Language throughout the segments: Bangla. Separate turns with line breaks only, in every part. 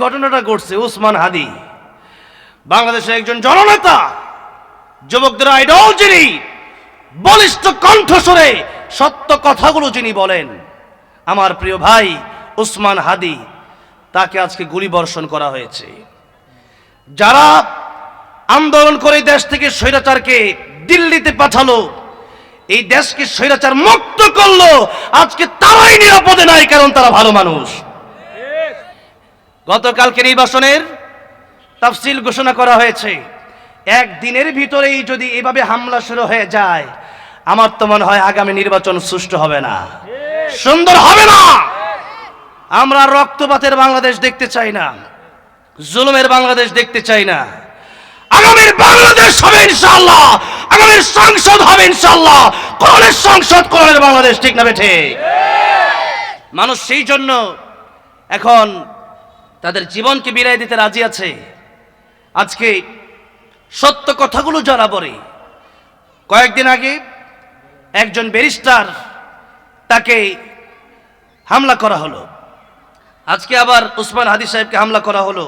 ঘটনাটা ঘটছে, উসমান হাদি বাংলাদেশের একজন জননেতা, যুবকদের আইডল, যিনি বলিষ্ঠ কণ্ঠস্বরে সত্য কথাগুলো যিনি বলেন, আমার প্রিয় ভাই উসমান হাদি, তাকে আজকে গুলিবর্ষণ করা হয়েছে। যারা আন্দোলন করে দেশ থেকে স্বৈরাচারকে দিল্লিতে পাঠালো, এই দেশকে স্বৈরাচার মুক্ত করলো, আজকে তারাই নিরাপদে নাই, কারণ তারা ভালো মানুষ। গতকালকে নির্বাচনের তাফসিল ঘোষণা করা হয়েছে। একদিনের ভিতরেই যদি এভাবে হামলা শুরু হয়ে যায়, আমার তো মনে হয় আগামী নির্বাচন সুষ্ঠু হবে না, সুন্দর হবে না। আমরা রক্তপাতের বাংলাদেশ দেখতে চাই না, জুলুমের বাংলাদেশ দেখতে চাই না। আগামীর বাংলাদেশ হবে ইনশাআল্লাহ, আগামীর সংসদ হবে ইনশাআল্লাহ কোরআনের সংসদ, কোরআনের বাংলাদেশ, ঠিক না বেঠে? মানুষ সেই জন্য এখন তাদের জীবনকে বিলাই দিতে রাজি আছে। আজকে সত্য কথাগুলো যারা বলে, কয়েকদিন আগে একজন ব্যারিস্টার, তাকে হামলা করা হলো, আজকে আবার উসমান হাদি সাহেবকে হামলা করা হলো।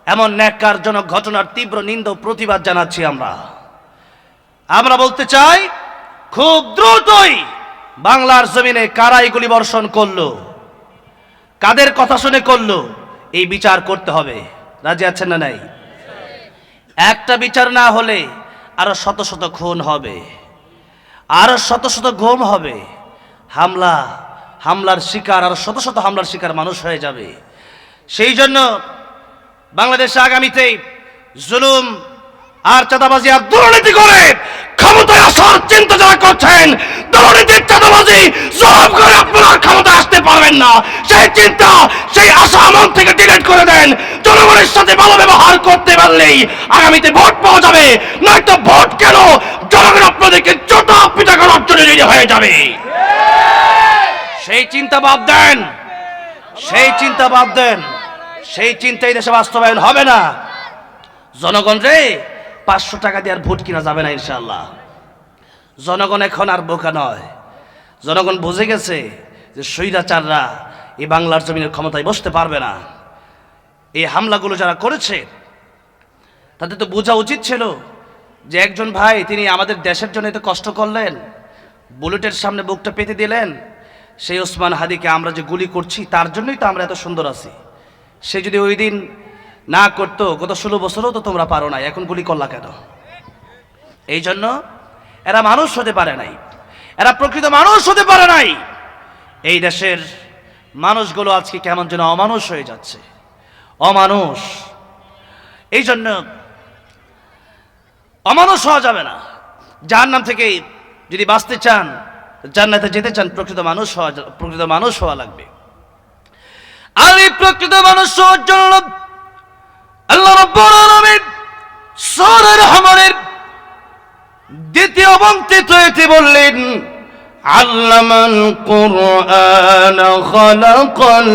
এমন ন্যাক্কারজনক ঘটনার তীব্র নিন্দা ও প্রতিবাদ জানাচ্ছি আমরা বলতে চাই, খুব দ্রুতই বাংলার জমিনে কারা এই গুলিবর্ষণ করলো, কাদের কথা শুনে করলো, এই বিচার করতে হবে। রাজি আছেন না নাই? একটা বিচার না হলে আরো শত শত খুন হবে, আরো শত শত গুম হবে, হামলার শিকার, আর শত শত হামলার শিকার মানুষ হয়ে যাবে। সেই জন্য বাংলাদেশে আগামীতে জুলুম আর চাঁদাবাজি আর দুর্নীতি করে ক্ষমতায় আসার চিন্তা যারা করছেন, দুর্নীতি চাঁদাবাজি জবাব করে আপনারা ক্ষমতায় আসতে পারবেন না, সেই চিন্তা, সেই আশা মন থেকে ডিলিট করে দেন। জনগণের সাথে ভালো ব্যবহার করতে পারলেই আগামীতে ভোট পাওয়া যাবে, নয়তো ভোট কেন, জনগণ আপনাদেরকে জোটা পিটা করার জন্য রেডি হয়ে যাবে। সেই চিন্তা বাদ দেন, সেই চিন্তা বাদ দেন, সেই চিন্তাই দেশে বাস্তবায়ন হবে না। জনগণ রে, 500 টাকা দিয়ে আর ভোট কিনা যাবে না ইনশাআল্লাহ। জনগণ এখন আর বোকা নয়, জনগণ বুঝে গেছে যে স্বৈরাচাররা এই বাংলার জমিনের ক্ষমতায় বসতে পারবে না। এই হামলাগুলো যারা করেছে, তাদের তো বোঝা উচিত ছিল যে একজন ভাই, তিনি আমাদের দেশের জন্য এত কষ্ট করলেন, বুলেটের সামনে বুকটা পেতে দিলেন, সেই ওসমান হাদিকে আমরা যে গুলি করছি, তার জন্যই তো আমরা এত সুন্দর আছি। সে যদি ওই দিন না করতো, গত 16 বছরও তো তোমরা পারো নাই, এখন গুলি করলা কেন? এই জন্য এরা মানুষ হতে পারে নাই, এরা প্রকৃত মানুষ হতে পারে নাই। এই দেশের মানুষগুলো আজকে কেমন যেন অমানুষ হয়ে যাচ্ছে, অমানুষ। এই জন্য অমানুষ হওয়া যাবে না। জাহান্নাম থেকে যদি বাঁচতে চান, জান্নাতে যেতে চান, প্রকৃত মানুষ হওয়া লাগবে। আর এই প্রকৃত মানুষ হওয়ার জন্য আল্লাহ রাব্বুল আলামিন সূরা রহমানের 2য় এবং 3য় আয়াতে বললেন, আল্লামাল কুরআন খালাকাল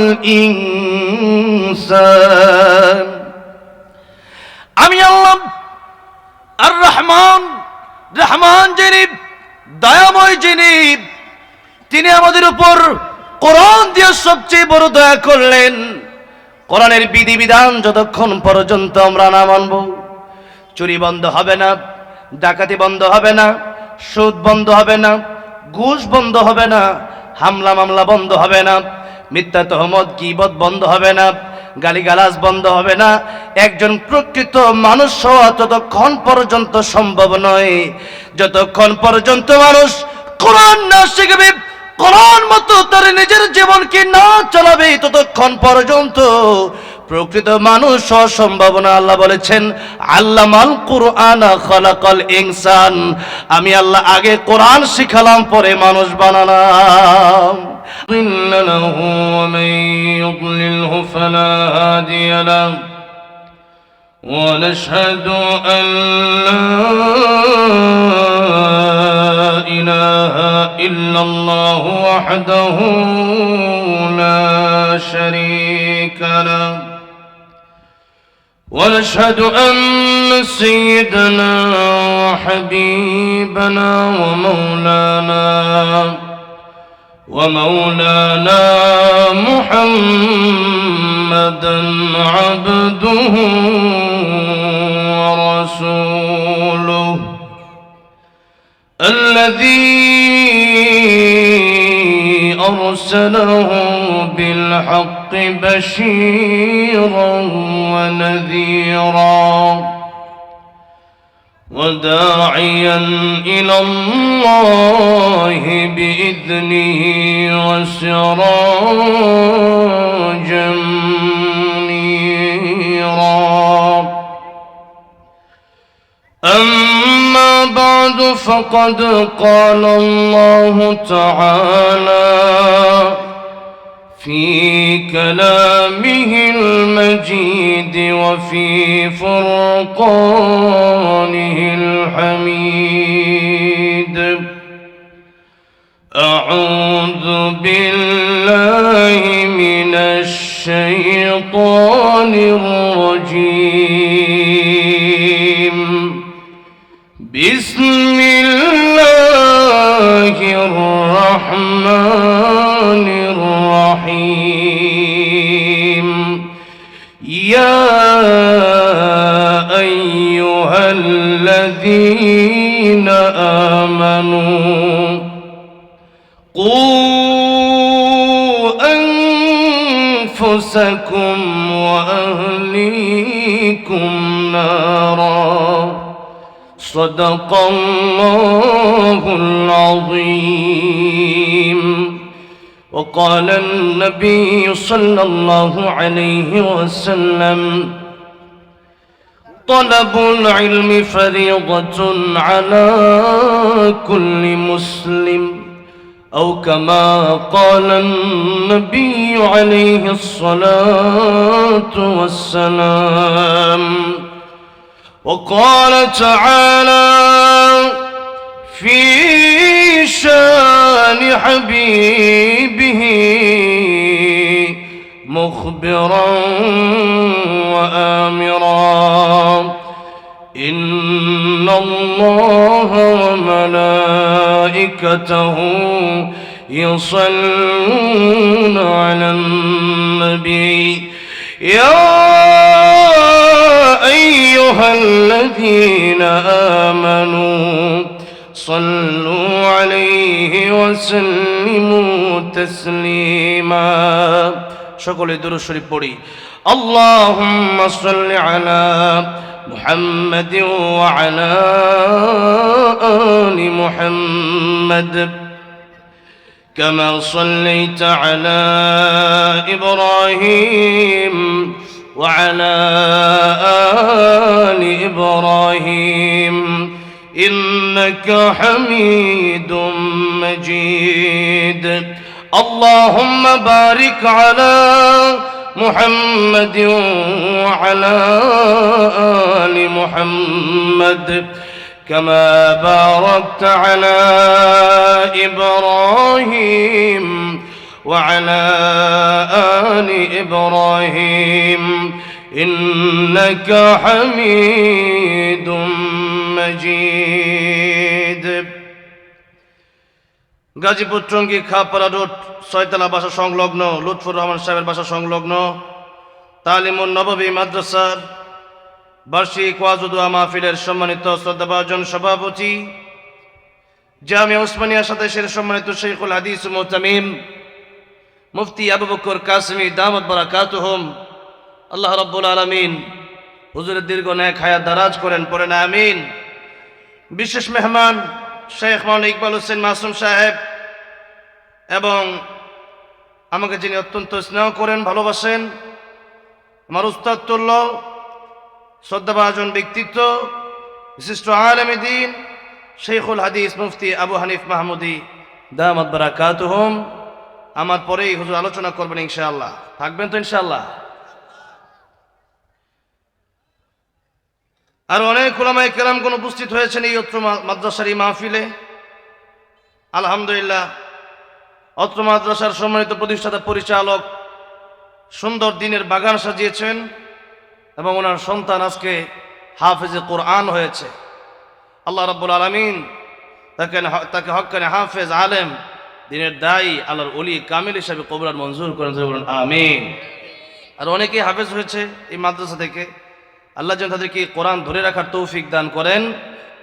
ইনসান। আমি আল্লাহ আর রহমান যিনি দয়াময়, যিনি, তিনি আমাদের উপর কোরআন দিয়ে সবচেয়ে বড় দয়া করলেন। কোরআনের বিধিবিধান যতক্ষণ পর্যন্ত আমরা না মানব, চুরি বন্ধ হবে না, ডাকাতি বন্ধ হবে না, সুদ বন্ধ হবে না, ঘুষ বন্ধ হবে না, হামলা মামলা বন্ধ হবে না, মিথ্যা তহমত গীবত বন্ধ হবে না, গালিগালাজ বন্ধ হবে না। একজন প্রকৃত মানুষ হওয়া ততক্ষণ পর্যন্ত সম্ভব নয়, যতক্ষণ পর্যন্ত মানুষ কোরআন না শিখবে, কোরআন মতো তার নিজের জীবনকে না চালাবে, ততক্ষণ পর্যন্ত প্রকৃত মানুষ হওয়া সম্ভব না। আল্লাহ বলেছেন, আল্লামাল কুরআন খালাকাল ইনসান। আমি আল্লাহ আগে কোরআন শিখালাম, পরে মানুষ বানালাম। ইন্নাহু ওয়া মান ইউদ্লিলহু ফালা হাদিয়া লাহু ওয়া নাশহাদু আন লা ইলাহা ইল্লাল্লাহু ওয়াহদাহু লা শারীকা লাহু ونشهد أن سيدنا وحبيبنا ومولانا محمد
محمدا عبده ورسوله الذي أرسله بالحق بشيرا ونذيرا وداعيا إلى الله بإذنه وسراجا منيرا أما بعد فقد قال الله تعالى في كلامه المجيد وفي فرقانه الحميد أعوذ بالله من الشيطان الرجيم بسم الله الرحمن الرحيم يا أيها الذين آمنوا قوا أنفسكم وأهليكم نارا صدق الله العظيم وقال النبي صلى الله عليه وسلم طلب العلم فريضة على كل مسلم أو كما قال النبي عليه الصلاة والسلام وقال تعالى في شان حبيبه مخبرا وآمرا إن الله وملائكته يصلون على النبي يا أيها الذين آمنوا صلوا عليه وسلموا تسليما شكرا درود شريف পড়ি اللهم صل على محمد وعلى آل محمد كما صليت على إبراهيم وعلى آل إبراهيم إنك حميد مجيد اللهم بارك على محمد وعلى آل محمد كما باركت على إبراهيم وعلى آل إبراهيم إنك حميد مجيد গাজীপুর টঙ্গী খাপাড়া রোড ছয়তলা বাসা সংলগ্ন লুৎফুর রহমান সাহেবের বাসা সংলগ্ন তালিমুন নববী মাদ্রাসার বার্ষিক ওয়াজ ও দোয়া মাহফিলের সম্মানিত শ্রদ্ধাভাজন সভাপতি জামিয়া উসমানিয়া সাতাইশের সম্মানিত শেখুল হাদিস মুহতামিম মুফতি আবু বকর কাসেমী দামাত বারাকাতুহুম আল্লাহ রাব্বুল আলামিন হুজুরের দীর্ঘ নেক হায়াত দারাজ করেন পড়েন আমিন। বিশেষ মেহমান শেখ মাওলানা ইকবাল হোসেন মাসুম সাহেব এবং আমাকে যিনি অত্যন্ত স্নেহ করেন ভালোবাসেন আমার উস্তাদ তুল্য শ্রদ্ধাভাজন ব্যক্তিত্ব বিশিষ্ট আলেমে দ্বীন শেখুল হাদিস মুফতি আবু হানিফ মাহমুদি দামাত বারাকাতুহুম আমার পরেই হুজুর আলোচনা করবেন ইনশাআল্লাহ। থাকবেন তো ইনশাআল্লাহ? আর অনেক উলামায়ে কেরামগণ উপস্থিত হয়েছেন এই অত্র মাদ্রাসার এই মাহফিলে। আলহামদুলিল্লাহ, অত্র মাদ্রাসার সম্মানিত প্রতিষ্ঠাতা পরিচালক সুন্দর দিনের বাগান সাজিয়েছেন এবং ওনার সন্তান আজকে হাফেজে কোরআন হয়েছে। আল্লাহ রাব্বুল আলামিন তাকে হক্কানে হাফেজ আলেম দিনের দায়ী আল্লাহর ওলি কামিল হিসাবে কবুল আর মঞ্জুর করেন, বলুন আমিন। আর অনেকেই হাফেজ হয়েছে এই মাদ্রাসা থেকে। আল্লাহ যেন তাদেরকে কোরআন ধরে রাখার তৌফিক দান করেন,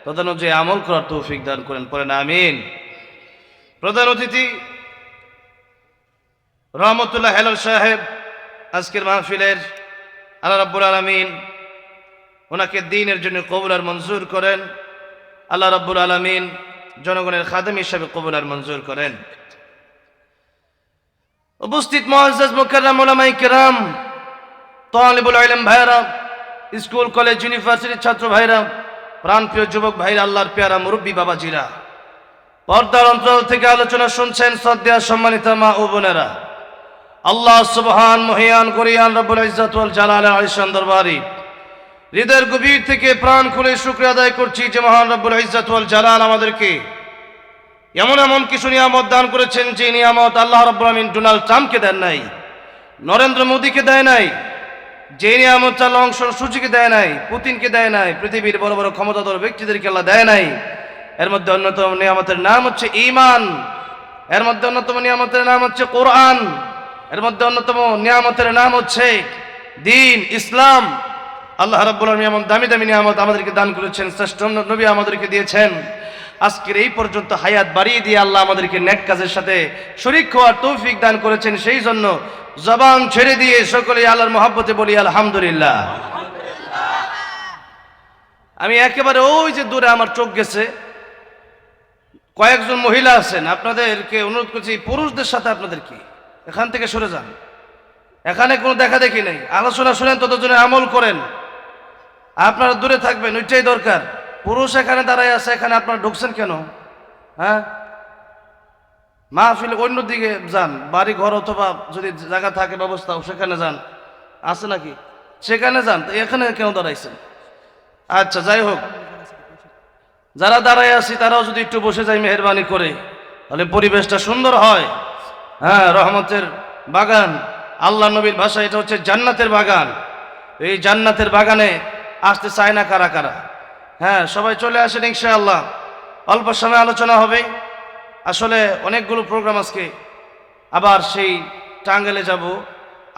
তদন যে আমল করার তৌফিক দান করেন, পড়েন আমিন। প্রধান অতিথি রহমতুল্লাহ হেলাল সাহেব আজকের মাহফিলের, আল্লাহ রাব্বুল আলামিন ওনাকে দ্বীনের জন্য কবুল আর মঞ্জুর করেন। আল্লাহ রাব্বুল আলামিন জনগণের খাদেম হিসাবে কবুল আর মঞ্জুর করেন। উপস্থিত মুআজ্জাজ মুকাররম উলামায়ে কেরাম, তালিবুল ইলম ভাইরা, স্কুল কলেজ ইউনিভার্সিটির ছাত্র ভাইরা, প্রাণপ্রিয় যুবক ভাইরা, আল্লাহর পেয়ারা মুরব্বী বাবাজিরা, পর্দার অঞ্চল থেকে আলোচনা শুনছেন শ্রদ্ধেয় সম্মানিত মা ও বোনেরা, আল্লাহ সুবহান মহিয়ান করিয়ান রব্বুল ইজ্জত ওয়াল জালালের আলিশান দরবারে হৃদয়ের গভীর থেকে প্রাণ খুলে শুকরিয়া আদায় করছি যে মহান রব্বুল ইজ্জত ওয়াল জালাল আমাদেরকে এমন এমন কিছু নিয়ামত দান করেছেন যে নিয়ামত আল্লাহ রাব্বুল আমিন ডোনাল্ড ট্রাম্পকে দেন নাই, নরেন্দ্র মোদীকে দেয় নাই, যে নিয়ামত আল্লাহ সূচিকে দেয় নাই, পুতিনকে দেয় নাই, পৃথিবীর বড় বড় ক্ষমতাধর ব্যক্তিদেরকে আল্লাহ দেয় নাই। এর মধ্যে অন্যতম নিয়ামতের নাম হচ্ছে ঈমান, এর মধ্যে অন্যতম নিয়ামতের নাম হচ্ছে কোরআন, এর মধ্যে অন্যতম নিয়ামতের নাম হচ্ছে দ্বীন ইসলাম। আল্লাহ রাব্বুল আলামিন এমন দামি দামি নিয়ামত আমাদেরকে দান করেছেন, শ্রেষ্ঠ নবী আমাদেরকে দিয়েছেন। আজকের এই পর্যন্ত হায়াত বাড়িয়ে দিয়ে আল্লাহ আমাদেরকে নেক কাজের সাথে শরীক হওয়ার তৌফিক দান করেছেন। সেই জন্য জবান ছেড়ে দিয়ে সকলেই আল্লাহর মহব্বতে বলি আলহামদুলিল্লাহ। আমি একেবারে ওই যে দূরে আমার চোখ গেছে, কয়েকজন মহিলা আছেন, আপনাদেরকে অনুরোধ করছি পুরুষদের সাথে আপনাদের কি এখান থেকে সরে যান, এখানে কোনো দেখা দেখি নেই, আলোচনা শুনেন, ততজনে আমল করেন। আপনারা দূরে থাকবেন, ওইটাই দরকার। পুরুষ এখানে দাঁড়ায় আছে, এখানে আপনারা ঢুকছেন কেন? হ্যাঁ, মাহফিল অন্যদিকে যান, বাড়ি ঘর অথবা যদি জায়গা থাকে ব্যবস্থা সেখানে যান, আছে নাকি সেখানে যান, তো এখানে কেন দাঁড়াইছেন? আচ্ছা যাই হোক, যারা দাঁড়ায় আছি তারাও যদি একটু বসে যায় মেহেরবানি করে, তাহলে পরিবেশটা সুন্দর হয়। হ্যাঁ, রহমতের বাগান, আল্লাহ নবীর ভাষা এটা হচ্ছে জান্নাতের বাগান। এই জান্নাতের বাগানে আসতে চায় না কারা কারা? হ্যাঁ, সবাই চলে আসেন ইনশাআল্লাহ। অল্প সময় আলোচনা হবে। আসলে অনেকগুলো প্রোগ্রাম আজকে, আবার সেই টাঙ্গাইলে যাব।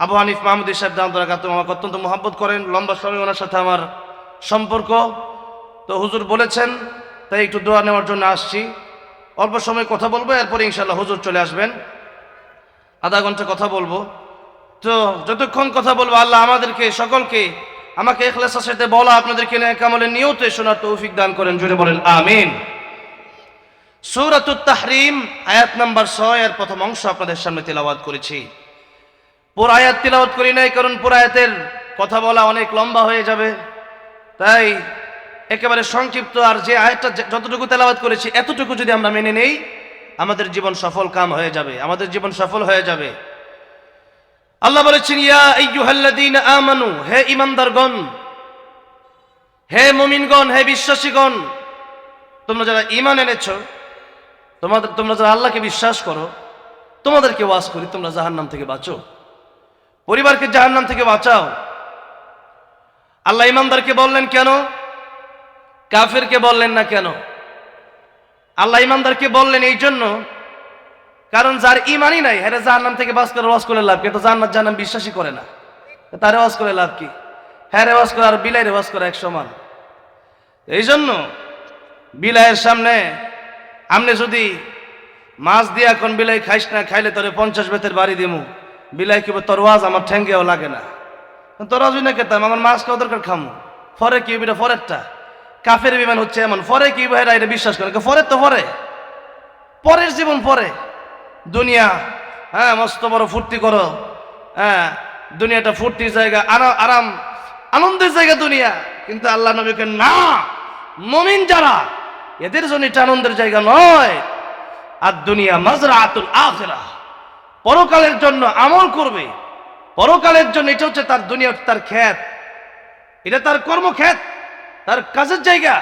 আবু হানিফ মাহমুদী সাহেব দামদার কাতুম আমাকে অত্যন্ত মহব্বত করেন, লম্বা সময় ওনার সাথে আমার সম্পর্ক। তো হুজুর বলেছেন, তাই একটু দোয়া নেওয়ার জন্য আসছি। অল্প সময় কথা বলবো, এরপরে ইনশাআল্লাহ হুজুর চলে আসবেন, আধা ঘন্টা কথা বলবো। তো যতক্ষণ কথা বলবো আল্লাহ আমাদেরকে সকলকে, আমাকে ইখলাসের সাথে বলা, আপনাদেরকে নেক আমলের নিয়তে শোনার তৌফিক দান করেন, জুড়ে বলেন আমিন। সূরাতুত তাহরিম আয়াত নাম্বার 6 এর প্রথম অংশ আপনাদের সামনে তেলাওয়াত করেছি। পুরো আয়াত তেলাওয়াত করি নাই, কারণ পুরো আয়াতের কথা বলা অনেক লম্বা হয়ে যাবে, তাই একেবারে সংক্ষিপ্ত। আর যে আয়াতটা যতটুকু তেলাওয়াত করেছি এতটুকু যদি আমরা মেনে নেই, আমাদের জীবন সফল কাম হয়ে যাবে, আমাদের জীবন সফল হয়ে যাবে। আল্লাহ বলেছেন, ইয়া আইয়ুহাল্লাযীনা আমানু, হে ঈমানদারগণ, হে মুমিনগণ, হে বিশ্বাসীগণ, তোমরা যারা ঈমান এনেছো, তোমরা যারা আল্লাহকে বিশ্বাস করো, তোমাদেরকে ওয়াজ করি, তোমরা জাহান্নাম থেকে বাঁচো, পরিবারকে জাহান্নাম থেকে বাঁচাও। আল্লাহ ঈমানদারকে বললেন কেন, কাফেরকে বললেন না কেন? আল্লাহ ঈমানদারকে বললেন এই জন্য, কারণ যার ঈমানই নাই, হ্যাঁ জাহান্নাম থেকে বাঁচ করে ওয়াজ করে লাভ কি? তো জান্নাত জাহান্নাম বিশ্বাসই করে না, তারে ওয়াজ করে লাভ কি? হ্যাঁ রে ওয়াজ করে আর বিলাই রে ওয়াজ করে এক সমান। এই জন্য বিলাইয়ের সামনে আমনে যদি মাছ দিয়ে এখন বিলাই খাইস না, খাইলে তোরে 50 বেতের বাড়ি দিমু, বিলাই কি তোর ওয়াজ আমার ঠেঙ্গেও লাগে না, তোর ওয়াজ না খেতাম, আমার মাছ খাওয়া দরকার খামু। ফরে কি এটা ফরেরটা? কাফের বিমান হচ্ছে এমন, ফরে কি ভাইরা এটা বিশ্বাস করে? ফরের তো পরে, পরের জীবন পরে, দুনিয়া হ্যাঁ মস্ত বড় ফুর্তি করো, হ্যাঁ দুনিয়াটা ফুর্তির জায়গা, আরাম আনন্দের জায়গা দুনিয়া। কিন্তু আল্লাহ নবীকে না, মুমিন যারা এদের জন্য এটা আনন্দের জায়গা নয়। আর দুনিয়া মাজরাতুল আখিরাহ, পরকালের জন্য আমল করবে, পরকালের জন্য এটা হচ্ছে তার দুনিয়া, তার ক্ষেত, এটা তার কর্মক্ষেত, তার কাজের জায়গা।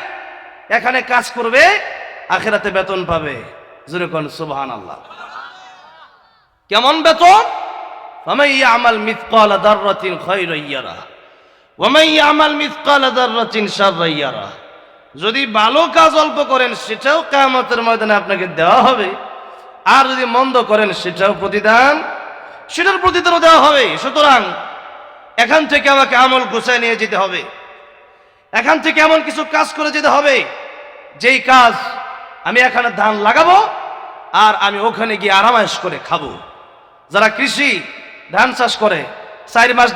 এখানে কাজ করবে, আখিরাতে বেতন পাবে। জোরে কোন সুবহানাল্লাহ। কেমন বেতন? ফামান ইয়ামাল মিসকালা যাররাতিন খায়রান ইয়ারা ওয়া মান ইয়ামাল মিসকালা যাররাতিন শাররান ইয়ারা। যদি ভালো কাজ অল্প করেন সেটাও কিয়ামতের ময়দানে আপনাকে দেওয়া হবে, আর যদি মন্দ করেন সেটার প্রতিদানও দেওয়া হবে। সুতরাং
এখান থেকে আমাকে আমল গুছায় নিয়ে যেতে হবে, এখান থেকে এমন কিছু কাজ করে যেতে হবে যেই কাজ আমি এখানে ধান লাগাবো আর আমি ওখানে গিয়ে আরামায়েশ করে খাবো। যারা কৃষি ধান চাষ করে 4 মাস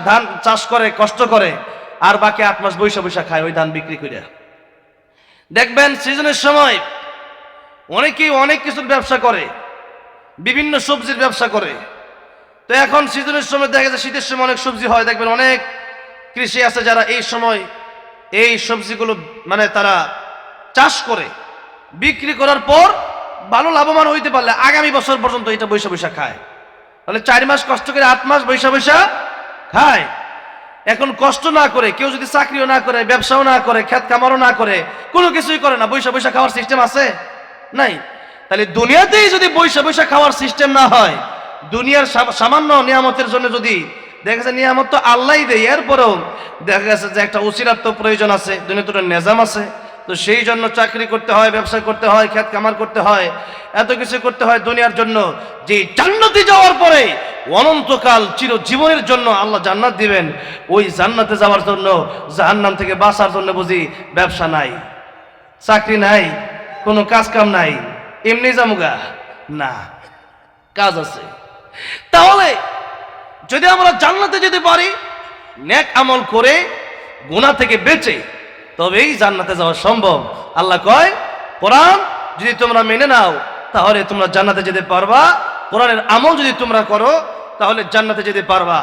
ধান চাষ করে কষ্ট করে আর বাকি 8 মাস বৈশা বৈশা খায় ওই ধান বিক্রি করে। দেখবেন সিজনের সময় অনেকেই অনেক কিছুর ব্যবসা করে, বিভিন্ন সবজির ব্যবসা করে। তো এখন সিজনের সময় দেখা যায় শীতের সময় অনেক সবজি হয়, দেখবেন অনেক কৃষি আছে যারা এই সময় এই সবজিগুলো মানে তারা চাষ করে বিক্রি করার পর ভালো লাভবান হইতে পারলে আগামী বছর পর্যন্ত এটা বৈশা বৈশা খায়। তাহলে 4 মাস কষ্ট করে 8 মাস বৈশা বৈশা খায়। এখন কষ্ট না করে কেউ যদি চাকরিও না করে, ব্যবসাও না করে, ক্ষেত কামারও না করে, কোনো কিছুই করে না, বৈশা বৈশা খাওয়ার সিস্টেম আছে? নাই। তাহলে দুনিয়াতেই যদি বৈশা বৈশা খাওয়ার সিস্টেম না হয়, দুনিয়ার সামান্য নিয়ামতের জন্য যদি দেখা যায় নিয়ামত তো আল্লাহই দেয়, এরপরেও দেখা গেছে যে একটা উসিলার তো প্রয়োজন আছে, দুনিয়া তো নিজাম আছে, তো সেই জন্য চাকরি করতে হয়, ব্যবসা করতে হয়, ক্ষেত কামার করতে হয়, এত কিছু করতে হয় দুনিয়ার জন্য। যে জান্নাতে যাওয়ার পরে অনন্তকাল চিরজীবনের জন্য আল্লাহ জান্নাত দিবেন, ওই জান্নাতে যাওয়ার জন্য জাহান্নাম থেকে বাঁচার জন্য বুঝি ব্যবসা নাই, চাকরি নাই, কোনো কাজ কাম নাই, এমনি জামুগা না, কাজ আছে। তাহলে যদি আমরা জান্নাতে যেতে পারি নেক আমল করে গুনাহ থেকে বেঁচে, তবেই জান্নাতে যাওয়া সম্ভব। আল্লাহ কয় কোরআন যদি তোমরা মেনে নাও তাহলে তোমরা জান্নাতে যেতে পারবা, কোরআনের আমল যদি তোমরা করো তাহলে জান্নাতে যেতে পারবা।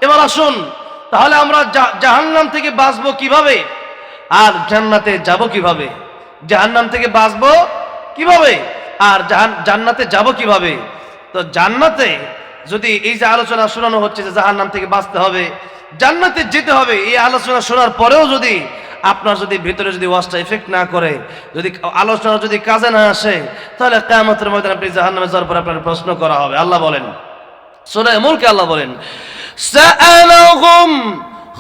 এবার আসুন, তাহলে আমরা জাহান্নাম থেকে বাঁচবো কিভাবে আর জান্নাতে যাব কিভাবে? জাহান্নাম থেকে বাঁচবো কিভাবে আর জান্নাতে যাব কিভাবে? তো জান্নাতে যদি এই যে আলোচনা শোনানো হচ্ছে যে জাহান্নাম থেকে বাঁচতে হবে, জান্নাতে যেতে হবে, এই আলোচনা শোনার পরেও যদি আপনার যদি ভিতরে যদি ওয়াজটা এফেক্ট না করে, যদি আলোচনা যদি কাজে না আসে, তাহলে কিয়ামতের ময়দানে আপনি জাহান্নামে যাওয়ার পর আপনার প্রশ্ন করা হবে। আল্লাহ বলেন সূরা মুলকে, আল্লাহ বলেন সাআলাহুম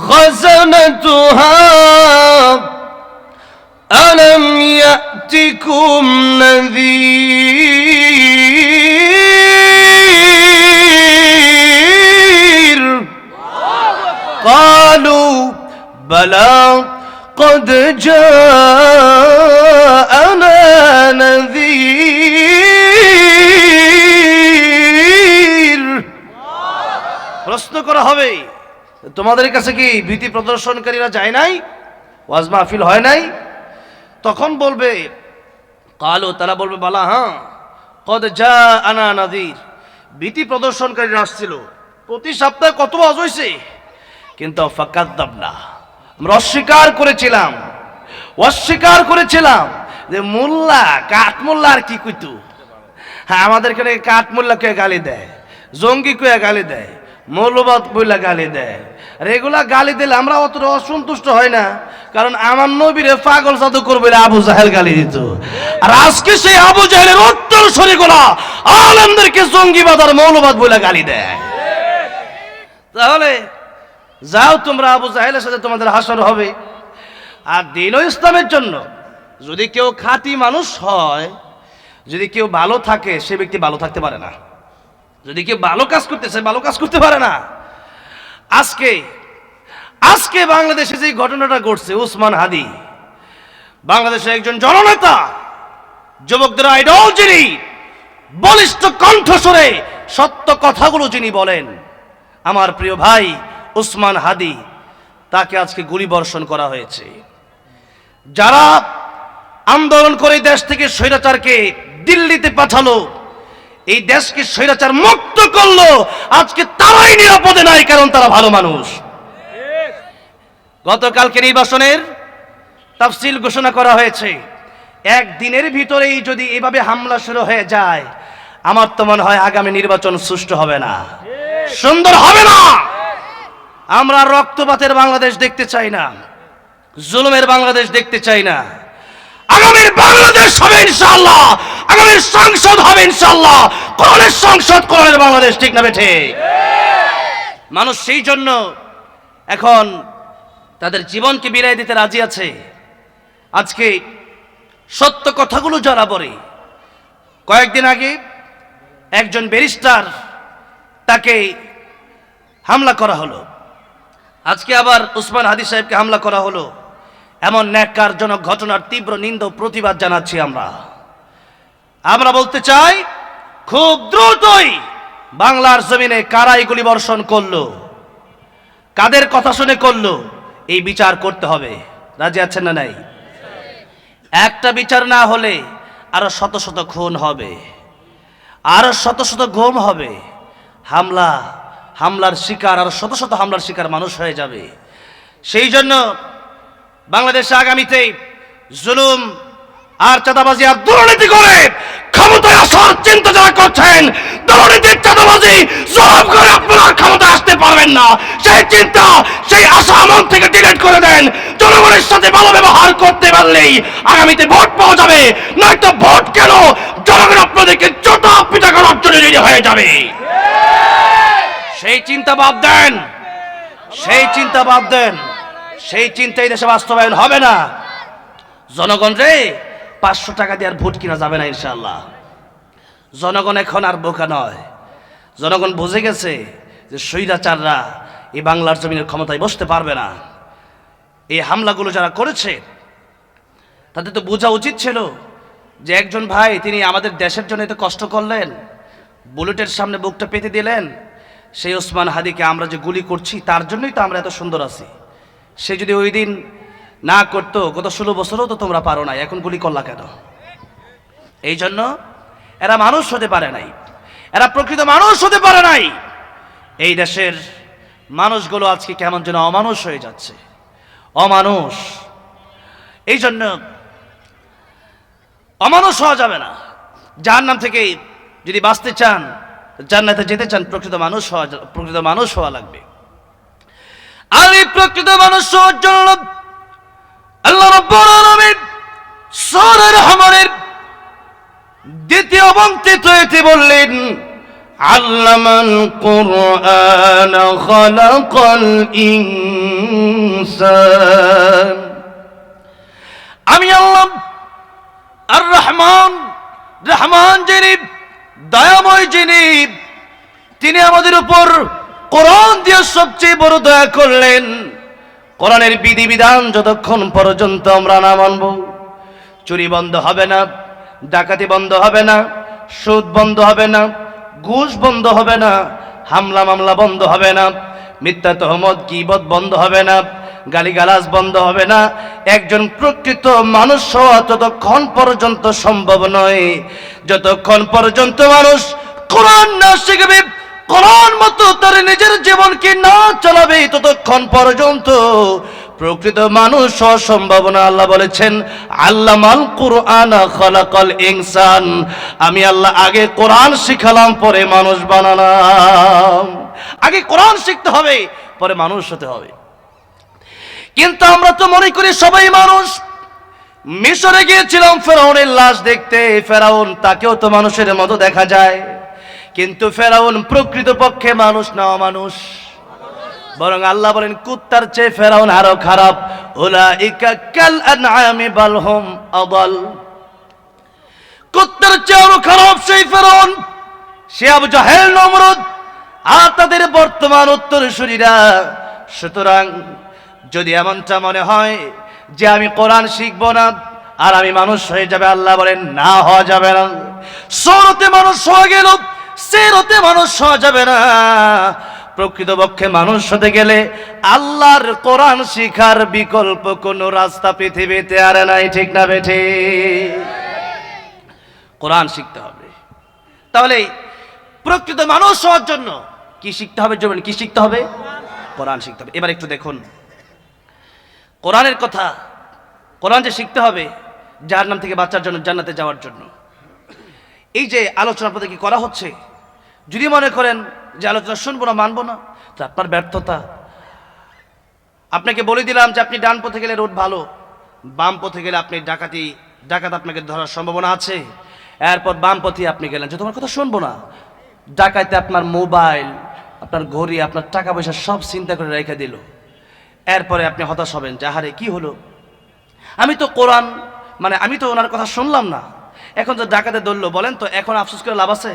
খাযানাতুহা আলাম ইয়াতিকুম নাযীর ক্বালু বালা قد جاءنا نذير। প্রশ্ন করা হবে তোমাদের কাছে কি ভীতি প্রদর্শনকারীরা যায় নাই, ওয়াজ মাহফিল হয় নাই? তখন বলবে কালো, তারা বলবে বালা, হ্যাঁ, কদ জাআনা নাযীর, ভীতি প্রদর্শনকারীরা আসছিল, প্রতি সপ্তাহে কত ওয়াজ হইছে, কিন্তু ফাকাদ্দাবনা, আমরা অস্বীকার করেছিলাম যে মোল্লা কাঠ মোল্লা আর কি কইতু। হ্যাঁ, আমাদের এখানে কাঠ মোল্লা কে গালি দেয়, জঙ্গি কে গালি দেয়, মৌলবাদ বইলা গালি দেয়। আর এগুলা গালি দিলে আমরা অতটা অসন্তুষ্ট হয় না, কারণ আমার নবীরে পাগল জাদু করবে আবু জাহেল গালি দিত। আর আজকে সেই আবু জাহেলের উত্তর শরীগুলা আলেমদেরকে জঙ্গিবাদ আর মৌলবাদ বইলা গালি দেয়। তাহলে যাও তোমরা, আবু জাহেলের সাথে তোমাদের হাসর হবে। আর দ্বীন ও ইসলামের জন্য যদি কেউ খাঁটি মানুষ হয়, যদি কেউ ভালো থাকে, সে ব্যক্তি ভালো থাকতে পারে না। যদি কেউ ভালো কাজ করতেছে, ভালো কাজ করতে পারে না। আজকে বাংলাদেশে যে ঘটনাটা ঘটছে, উসমান হাদি বাংলাদেশের একজন জননেতা, যুবকদের আইডল, যিনি বলিষ্ঠ কণ্ঠস্বরে সত্য কথাগুলো যিনি বলেন, আমার প্রিয় ভাই উসমান হাদি, তাকে আজকে গুলি বর্ষণ করা হয়েছে। যারা আন্দোলন করে দেশ থেকে স্বৈরাচারকে দিল্লিতে পাঠালো, এই দেশকে স্বৈরাচার মুক্ত করলো, আজকে তারাই নিরাপদে নাই, কারণ তারা ভালো মানুষ। গতকালকে নির্বাচনের তাফসিল ঘোষণা করা হয়েছে। একদিনের ভিতরেই যদি এভাবে হামলা শুরু হয়ে যায়, আমার তো মনে হয় আগামী নির্বাচন সুষ্ঠু হবে না, সুন্দর হবে না। আমরা রক্তপাতের বাংলাদেশ দেখতে চাই না, জুলুমের বাংলাদেশ দেখতে চাই না। আগামীর বাংলাদেশ হবে ইনশাআল্লাহ, আগামীর সংসদ হবে ইনশাআল্লাহ, কোরআনের সংসদ, কোরআনের বাংলাদেশ, ঠিক না বেঠে? মানুষ সেই জন্য এখন তাদের জীবনকে বিলাই দিতে রাজি আছে। আজকে সত্য কথাগুলো যারা বলে, কয়েকদিন আগে একজন ব্যারিস্টার, তাকে হামলা করা হলো, আজকে আবার উসমান হাদি সাহেবকে হামলা করা হলো। এমন ন্যাক্কারজনক ঘটনার তীব্র নিন্দা ও প্রতিবাদ জানাচ্ছি আমরা বলতে চাই, খুব দ্রুতই বাংলার জমিনে কারা এই গুলি বর্ষণ করলো, কাদের কথা শুনে করলো, এই বিচার করতে হবে। রাজি আছেন না নাই? একটা বিচার না হলে আরো শত শত খুন হবে, আরো শত শত গুম হবে, হামলার শিকার আরো শত শত হামলার শিকার মানুষ হয়ে যাবে। সেই জন্য বাংলাদেশে আগামীতে জুলুম আর চাঁদাবাজি আর দুর্নীতি করে ক্ষমতায় আসার চিন্তা যারা করছেন, দুর্নীতির চাঁদাবাজি জবাব করে আপনারা ক্ষমতায় আসতে পারবেন না, সেই চিন্তা সেই আশা মন থেকে ডিলিট করে দেন। জনগণের সাথে ভালো ব্যবহার করতে পারলেই আগামীতে ভোট পাওয়া যাবে, নয়তো ভোট কেন জনগণ আপনাদেরকে চোটা পিটা করার জন্য রেডি হয়ে যাবে। সেই চিন্তা বাদ দেন, সেই চিন্তা বাদ দেন, সেই চিন্তাই দেশে বাস্তবায়ন হবে না। জনগণ রে 500 টাকা দিয়ে আর ভোট কিনা যাবে না ইনশাআল্লাহ। জনগণ এখন আর বোকা নয়, জনগণ বুঝে গেছে যে স্বৈরাচাররা এই বাংলার জমিনের ক্ষমতায় বসতে পারবে না। এই হামলাগুলো যারা করেছে তাদের তো বোঝা উচিত ছিল যে একজন ভাই তিনি আমাদের দেশের জন্য এত কষ্ট করলেন, বুলেটের সামনে বুকটা পেতে দিলেন, সেই ওসমান হাদিকে আমরা যে গুলি করছি তার জন্যই তো আমরা এত সুন্দর আছি। সে যদি ওই দিন না করতো, গত 16 বছরও তো তোমরা পারো নাই, এখন গুলি করলা কেন? এই জন্য এরা মানুষ হতে পারে নাই, এরা প্রকৃত মানুষ হতে পারে নাই। এই দেশের মানুষগুলো আজকে কেমন যেন অমানুষ হয়ে যাচ্ছে, অমানুষ। এই জন্য অমানুষ হওয়া যাবে না। জাহান্নাম থেকে যদি বাঁচতে চান, জান্নাতে যেতে চান, প্রকৃত মানুষ হওয়া লাগবে। আর এই প্রকৃত মানুষ হওয়ার জন্য আল্লাহ রাব্বুল আলামিন সূরা রহমানের 2য় এবং 3য়তে বললেন, আল্লামাল কুরআন খালাকাল ইনসান। আমি আল্লাহ আর রহমান, রহমান যিনি দয়াময়, যিনি তিনি আমাদের উপর কোরআন দিয়ে সবচেয়ে বড় দয়া করলেন। কোরআনের বিধিবিধান যতক্ষণ পর্যন্ত আমরা না মানব, চুরি বন্ধ হবে না, ডাকাতি বন্ধ হবে না, সুদ বন্ধ হবে না, ঘুষ বন্ধ হবে না, হামলা মামলা বন্ধ হবে না, মিথ্যা তহমত গীবত বন্ধ হবে না, গালিগালাজ বন্ধ হবে না। একজন প্রকৃত মানুষ হওয়া ততক্ষণ পর্যন্ত সম্ভব নয় যতক্ষণ পর্যন্ত মানুষ কোরআন না শিখবে, কোরআন মতো তার নিজের জীবনকে না চালাবে, ততক্ষণ পর্যন্ত প্রকৃত মানুষ হওয়া সম্ভব না। আল্লাহ বলেছেন, আল্লামাল কুরআন খালাকাল ইনসান। আমি আল্লাহ আগে কোরআন শিখালাম, পরে মানুষ বানালাম। আগে কোরআন শিখতে হবে, পরে মানুষ হতে হবে। কিন্তু আমরা তো মনে করি সবাই মানুষ। মিশরে গিয়েছিলাম ফেরাউনের লাশ দেখতে, ফেরাউন তাকেও তো মানুষের মতো দেখা যায়, কিন্তু ফেরাউন প্রকৃতপক্ষে মানুষ না অমানুষ। বরং আল্লাহ বলেন কুত্তার চেয়ে ফেরাউন আরো খারাপ। উলাইকা কাল আনআমি বাল হুম আদাল। কুত্তার চেয়ে আরো খারাপ সেই ফেরাউন, সে আবু জাহেল, নমরুদ আর তাদের বর্তমান উত্তরসূরিরা। সুতরাং যদি এমনটা মনে হয় যে আমি কোরআন শিখবো না আর আমি মানুষ হয়ে যাবে, আল্লাহ বলেন না, হওয়া যাবে না। সূরাতে মানুষ হয়ে গেল, সিরাতে মানুষ হওয়া যাবে না। প্রকৃতপক্ষে মানুষ হতে গেলে আল্লাহর কোরআন শিখার বিকল্প কোনো রাস্তা পৃথিবীতে আর নাই, ঠিক না বেঠে? কোরআন শিখতে হবে। তাহলে প্রকৃত মানুষ হওয়ার জন্য কি শিখতে হবে? কি শিখতে হবে? কোরআন শিখতে হবে। এবার একটু দেখুন কোরআনের কথা। কোরআন যে শিখতে হবে জাহান্নাম থেকে বাঁচার জন্য, জান্নাতে যাওয়ার জন্য। এই যে আলোচনা আপনাদের কি করা হচ্ছে, যদি মনে করেন যে আলোচনা শুনবো না, মানবো না, তো আপনার ব্যর্থতা। আপনাকে বলে দিলাম যে আপনি ডান পথে গেলে রোড ভালো, বাম পথে গেলে আপনি ডাকাত আপনাকে ধরার সম্ভাবনা আছে। এরপর বাম পথে আপনি গেলেন, যে তোমার কথা শুনবো না। ডাকাইতে আপনার মোবাইল, আপনার ঘড়ি, আপনার টাকা পয়সা সব চিন্তা করে রেখে দিল। এরপরে আপনি হতাশ হবেন যে আহারে কি হলো, আমি তো কোরআন আমি তো ওনার কথা শুনলাম না, এখন তো ডাকাতে ধরলো। বলেন তো এখন আফসোস করে লাভ আছে?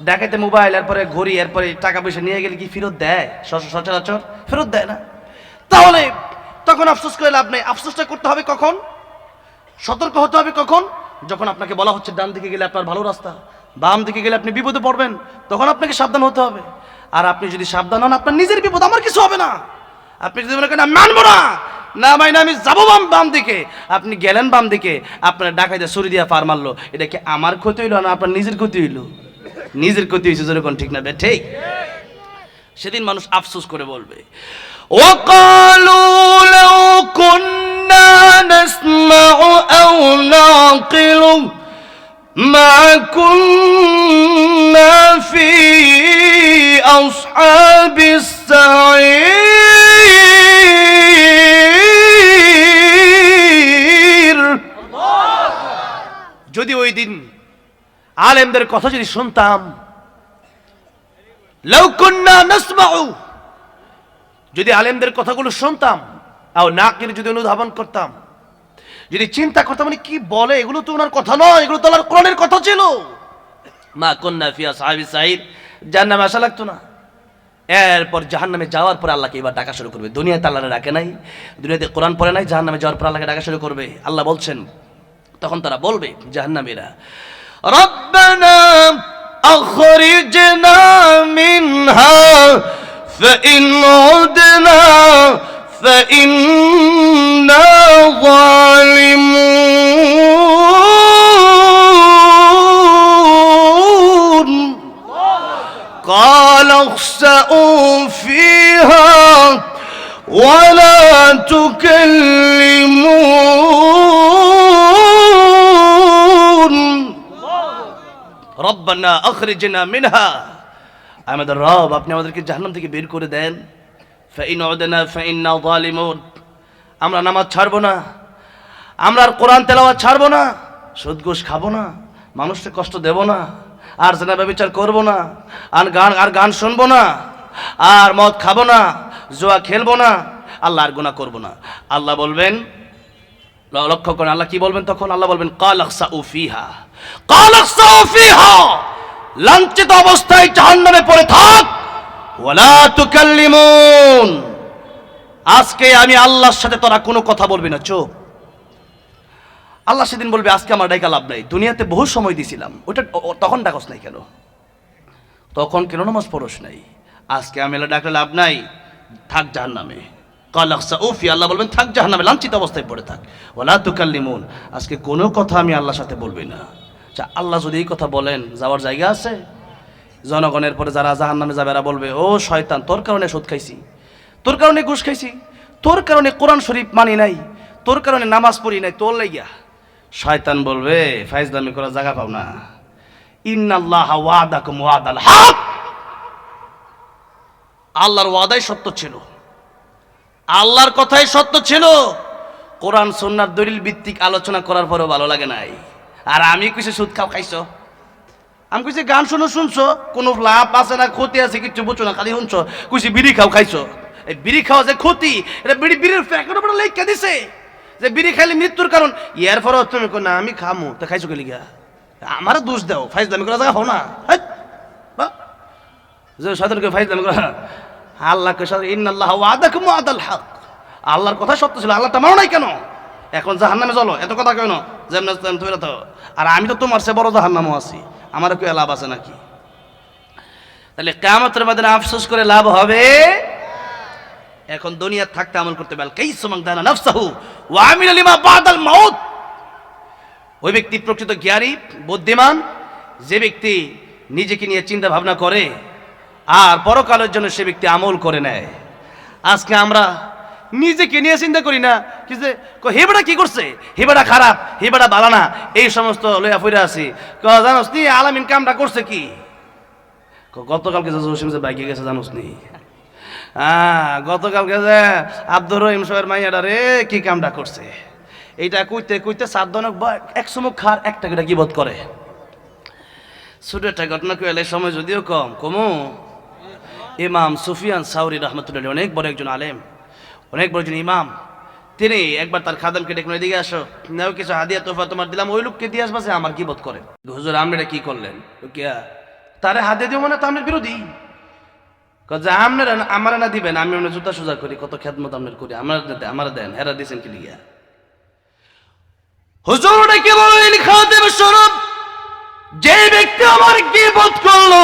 ডাকাতে মোবাইল, এরপরে ঘড়ি, এরপরে টাকা পয়সা নিয়ে গেলে কি ফেরত দেয়? সচরাচর ফেরত দেয় না। তাহলে তখন আফসোস করে লাভ নেই। আফসোসটা করতে হবে কখন? সতর্ক হতে হবে কখন? যখন আপনাকে বলা হচ্ছে ডান দিকে গেলে আপনার ভালো রাস্তা, বাম দিকে গেলে আপনি বিপদে পড়বেন, তখন আপনাকে সাবধান হতে হবে। আর আপনি যদি সাবধান হন, আপনার নিজের বিপদ, আমার কিছু হবে না। আপনি যদি মনে করেন আমি মানবো না, না ভাই না, আমি যাবো বাম দিকে, আপনি গেলেন বাম দিকে, আপনার ডাকাইতে ছুরি দিয়া পার মারলো, এটা কি আমার ক্ষতি হইলো না আপনার নিজের ক্ষতি হইলো? নিজের ক্ষতি হয়েছে, যেরকম ঠিক না বে ঠিক? সেদিন মানুষ আফসোস করে বলবে, وقالوا لو كنا نسمع أو نعقل ما كنا في أصحاب السعير। যদি ওই দিন আলেমদের কথা যদি শুনতাম, লাউ কুন্না নাসমাউ, যদি আলেমদের কথাগুলো শুনতাম, আও নাকিল, যদি অনুধাবন করতাম, যদি চিন্তা করতাম মানে কি বলে, এগুলো তো ওনার কথা নয়, এগুলো তো আল্লাহর কোরআনের কথা ছিল, মা কুন্না ফি আসহাবিস সাইর, জাহান্নামে আসা লাগতো না। এরপর জাহান্নামে যাওয়ার পর আল্লাহকে এবার ডাকা শুরু করবে। দুনিয়াতে আল্লাহরে ডাকে নাই, দুনিয়াতে কোরআন পড়ে নাই, জাহান্নামে যাওয়ার পর আল্লাহকে ডাকা শুরু করবে। আল্লাহ বলছেন, তখন তারা বলবে জাহান্নামীরা, রব্বানা আখরিজনা মিনহা فإن عدنا فإنا ظالمون قال اخسئوا فيها ولا تكلمون ربنا أخرجنا منها, আমাদের রব আপনি আমাদেরকে জাহান্নাম থেকে বের করে দেন। ফাইন উদনা ফাইন্না যালিমুন, আমরা নামাজ ছাড়বো না, আমরা আর কোরআন তেলাওয়াত ছাড়বো না, সুদ ঘুষ খাবো না, মানুষকে কষ্ট দেব না, আর জেনা ব্যভিচার করবো না, আর গান শুনবো না, আর মদ খাবো না, জুয়া খেলবো না, আল্লাহ আর গুনাহ করবো না। আল্লাহ বলবেন, লক্ষ্য করেন আল্লাহ কি বলবেন তখন? আল্লাহ বলবেন কাল আখসাউ ফিহা, কাল আখসাউ ফিহা, লাঞ্ছিত অবস্থায় জাহান্নামে পড়ে থাক, ওয়ালা তুকাল্লিমুন, আজকে আমি আল্লাহর সাথে তোরা কোনো কথা বলবি না, চুপ। আল্লাহ সেদিন বলবে আজকে আমার ডাইকা লাভ নাই, দুনিয়াতে বহু সময় দিছিলাম, ওটা তখন ডাকস নাই কেন, তখন কেন নামাজ পড়স নাই, আজকে আমি ডাকলে লাভ নাই, থাক জাহান্নামে। কাল আখসাউ ফিহা, আল্লাহ বলবেন থাক জাহান্নামে, লাঞ্ছিত অবস্থায় পড়ে থাক, ওয়ালা তুকাল্লিমুন, আজকে কোনো কথা আমি আল্লাহর সাথে বলবি না। আল্লাহ যদি এই কথা বলেন, যাওয়ার জায়গা আছে? জনগণের পরে যারা জাহান্নামে যাবে এরা বলবে, ও শয়তান, তোর কারণে সুদ খাইছি, তোর কারণে ঘুষ খাইছি, তোর কারণে কোরআন শরীফ মানি নাই, তোর কারণে নামাজ পড়ি নাই, তোর লাইগা। শয়তান বলবে, ফাইজলামি করার জায়গা পাও না, ইন্নাল্লাহা ওয়াদাকুম ওয়াদাল হক, আল্লাহর ওয়াদাই সত্য ছিল, আল্লাহর কথাই সত্য ছিল। কোরআন সুন্নাহর দলিল ভিত্তিক আলোচনা করার পরেও ভালো লাগে নাই। আর আমি কিছু সুদ খাইছো, আমি কিছু গান শুনছো, কোনো লাভ আছে না ক্ষতি আছে কিছু বুঝছো না, খালি শুনছো, কিছু বিড়ি খাইছো। এই বিড়ি খাওয়া যে ক্ষতি, এটা বিড়ির প্যাকেট উপরে লেখা দিছে যে বিড়ি খাইলে মৃত্যুর কারণ, ইয়ার পরেও তুমি না আমি খামু, তা খাইছো কে লিগা? আমার দোষ দাও, ফাইজলামি করা জায়গা হও না, যে সাধারণ ফাইজলামি করা। আল্লাহ ইন্নাল্লাহা ওয়াদাকুম ওয়াদাল হক, আল্লাহর কথা সত্য ছিল, আল্লাহটা মানো নাই কেন? এখন জাহান্নামে চলো, এত কথা কেন? যেমন তুমি তো, আর আমি তো তোমার সে বড় জাহান্নামও আছি, আমার কি লাভ আছে নাকি? তাহলে কিয়ামতের ময়দানে আফসোস করে লাভ হবে? এখন দুনিয়ায় থাকতে আমল করতে পারল, কাইসা মান দানা নাফসাহু ওয়া আমিলা লিমা বাদাল মাউত, ওই ব্যক্তি প্রকৃত জ্ঞানী বুদ্ধিমান, যে ব্যক্তি নিজেকে নিয়ে চিন্তা ভাবনা করে আর পরকালের জন্য সে ব্যক্তি আমল করে নেয়। আজকে আমরা নিজেকে নিয়ে চিন্তা করি না, কি যে হেবেটা কি করছে, হেবেটা খারাপ, হেবেটা ভালো না, এই সমস্ত লইয়া ফিরে আছি। জানোস নি আলামিন কামটা করছে কি? গতকালকে যে বাইকে গেছে জানোস নি? গতকালকে যে আব্দুর রহিম সাহেবের মাইয়াটা রে কি কামটা করছে, এইটা কইতে কইতে 7 জনক এক সমুখ খার একটা করে গিবত করে। ছোট একটা ঘটনা কইলে সময় যদিও কমু, ইমাম সুফিয়ান সাউরি রহমতুল্লাহ অনেক বড় একজন আলেম, অনেক বড় একজন ইমাম, তিনি একবার তার খাদেমকে ডেকে এদিকে আসো, নাও কিছু হাদিয়া তোফা তোমার দিলাম, ওই লোককে দিয়ে আসবা যে আমার গিবত করে। হুজুর আপনি এটা কি করলেন? তারে হাদিয়া দিও মানে তো আপনার বিরোধী। যে আপনারা আমার না দিবেন, আমি আপনার জুতা সোজা করি, কত খেদমত আপনার করি, আমার দেন, হেরা দিয়েছেন কি লিগা? হুজুর ডেকে বলেন, খাদেম শরফ, যে ব্যক্তি আমার গীবত করলো,